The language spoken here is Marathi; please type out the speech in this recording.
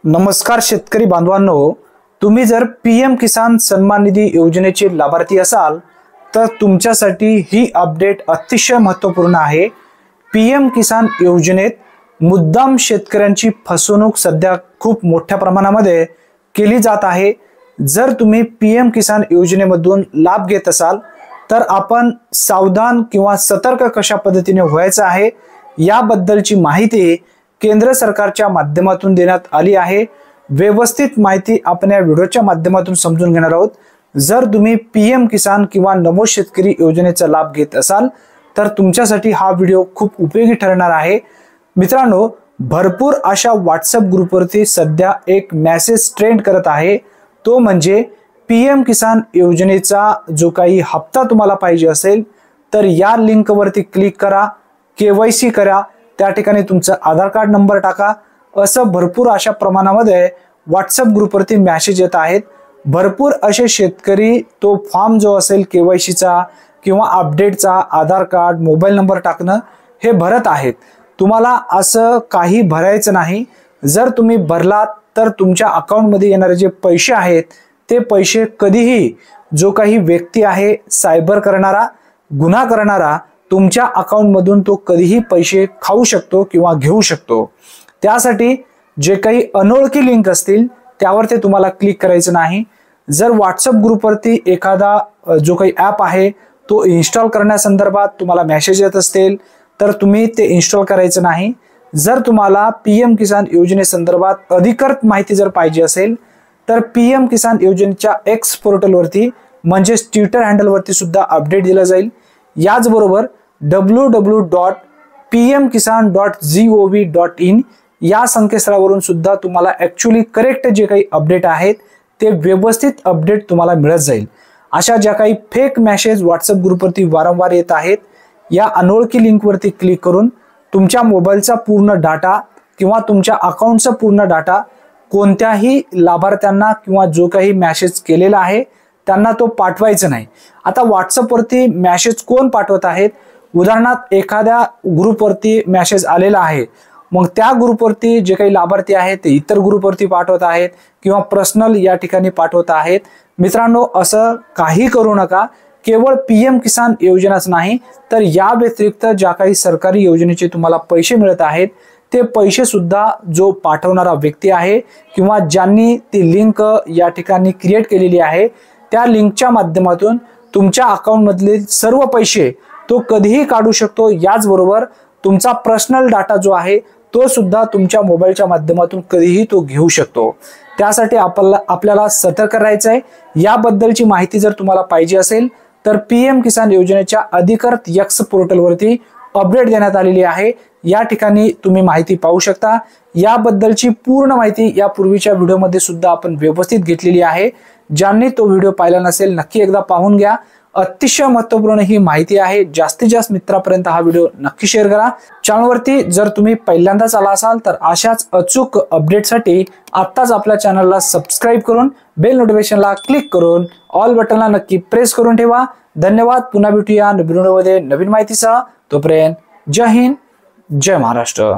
नमस्कार शेतकरी बांधवांनो, तुम्ही जर पीएम किसान सन्मान निधी योजनेचे लाभार्थी असाल तर तुमच्यासाठी ही अपडेट अतिशय महत्त्वपूर्ण आहे। पीएम किसान योजनेत मुद्दाम शेतकऱ्यांची फसवणूक सध्या खूप मोठ्या प्रमाणामध्ये केली जात आहे। जर तुम्ही पीएम किसान योजनेमधून लाभ घेत असाल तर आपण सावधान किंवा सतर्क कशा पद्धतीने व्हायचं आहे याबद्दलची माहिती केंद्र सरकारच्या माध्यमातून देण्यात आली आहे। व्यवस्थित माहिती आपण या व्हिडिओच्या माध्यमातून समजून घेणार आहोत। जर तुम्ही पीएम किसान किंवा नमो शेतकरी योजनेचा लाभ घेत असाल तर तुमच्यासाठी हा व्हिडिओ खूप उपयोगी ठरणार आहे। मित्रांनो, भरपूर अशा व्हॉट्सअप ग्रुपवरती सध्या एक मेसेज ट्रेंड करत आहे, तो म्हणजे पीएम किसान योजनेचा जो काही हप्ता तुम्हाला पाहिजे असेल तर या लिंकवरती क्लिक करा, केवायसी करा, त्या ठिकाणी तुमचा आधार कार्ड नंबर टाका, असं भरपूर अशा प्रमाणामध्ये व्हॉट्सअप ग्रुपवरती मेसेज येत आहेत। भरपूर असे शेतकरी तो फॉर्म जो असेल केवायसीचा किंवा अपडेटचा आधार कार्ड मोबाईल नंबर टाकणं हे भरत आहेत। तुम्हाला असं काही भरायचं नाही। जर तुम्ही भरलात तर तुमच्या अकाउंटमध्ये येणारे जे पैसे आहेत ते पैसे कधीही जो काही व्यक्ती आहे सायबर करणारा, गुन्हा करणारा, तुमच्या अकाउंटमधून तो कधीही पैसे खाऊ शकतो किंवा घेऊ शकतो। त्यासाठी जे काही अनोळखी लिंक असतील त्यावर ते तुम्हाला क्लिक करायचं नाही। जर व्हॉट्सअप ग्रुपवरती एखादा जो काही ॲप आहे तो इन्स्टॉल करण्यासंदर्भात तुम्हाला मेसेज येत असतील तर तुम्ही ते इन्स्टॉल करायचं नाही। जर तुम्हाला पीएम किसान योजनेसंदर्भात अधिकृत माहिती जर पाहिजे असेल तर पीएम किसान योजनेच्या एक्स पोर्टलवरती म्हणजेच ट्विटर हँडलवरती सुद्धा अपडेट दिला जाईल। याचबरोबर www.pmkisan.gov.in या संकेतस्थळावरून सुद्धा तुम्हाला ॲक्च्युअली करेक्ट जे काही अपडेट आहेत ते व्यवस्थित अपडेट तुम्हाला मिळत जाईल। अशा ज्या काही फेक मेसेज व्हॉट्सअप ग्रुपवरती वारंवार येत आहेत, या अनोळखी लिंकवरती क्लिक करून तुमच्या मोबाईलचा पूर्ण डाटा किंवा तुमच्या अकाउंटचा पूर्ण डाटा कोणत्याही लाभार्थ्यांना किंवा जो काही मेसेज केलेला आहे त्यांना तो पाठवायचा नाही। आता व्हॉट्सअपवरती मेसेज कोण पाठवत आहेत, उदाहरणार्थ एखाद्या ग्रुपवरती मेसेज आलेला आहे, मग त्या ग्रुपवरती जे काही लाभार्थी आहेत ते इतर ग्रुपवरती पाठवत आहेत किंवा पर्सनल या ठिकाणी पाठवत आहेत। मित्रांनो, असं काही करू नका। केवळ पीएम किसान योजनाच नाही तर या व्यतिरिक्त ज्या काही सरकारी योजनेचे तुम्हाला पैसे मिळत आहेत ते पैसे सुद्धा जो पाठवणारा व्यक्ती आहे किंवा ज्यांनी ती लिंक या ठिकाणी क्रिएट केलेली आहे त्या लिंकच्या माध्यमातून तुमच्या अकाउंटमधले सर्व पैसे तो कधीही काढू शकतो। याचबरोबर तुमचा पर्सनल डाटा जो आहे तो सुद्धा तुमच्या मोबाईलच्या माध्यमातून कधीही तो घेऊ शकतो। त्यासाठी आपल्याला सतर्क राहायचं आहे। याबद्दलची माहिती जर तुम्हाला पाहिजे असेल तर पीएम किसान योजनेच्या अधिकृत एक्स पोर्टलवरती अपडेट देण्यात आलेली आहे, या ठिकाणी तुम्ही माहिती पाहू शकता। याबद्दलची पूर्ण माहिती यापूर्वीच्या व्हिडिओमध्ये सुद्धा आपण व्यवस्थित घेतलेली आहे। ज्यांनी तो व्हिडिओ पाहिला नसेल नक्की एकदा पाहून घ्या। अतिशय महत्त्वपूर्ण ही माहिती आहे। जास्तीत जास्त मित्रांपर्यंत हा व्हिडिओ नक्की शेअर करा। चॅनलवरती जर तुम्ही पहिल्यांदाच आला असाल तर अशाच अचूक अपडेटसाठी आत्ताच आपल्या चॅनलला सबस्क्राईब करून बेल नोटिफिकेशनला क्लिक करून ऑल बटनला नक्की प्रेस करून ठेवा। धन्यवाद। पुन्हा भेटूया नवीन व्हिडिओमध्ये नवीन माहितीसह। तोपर्यंत जय हिंद, जय महाराष्ट्र।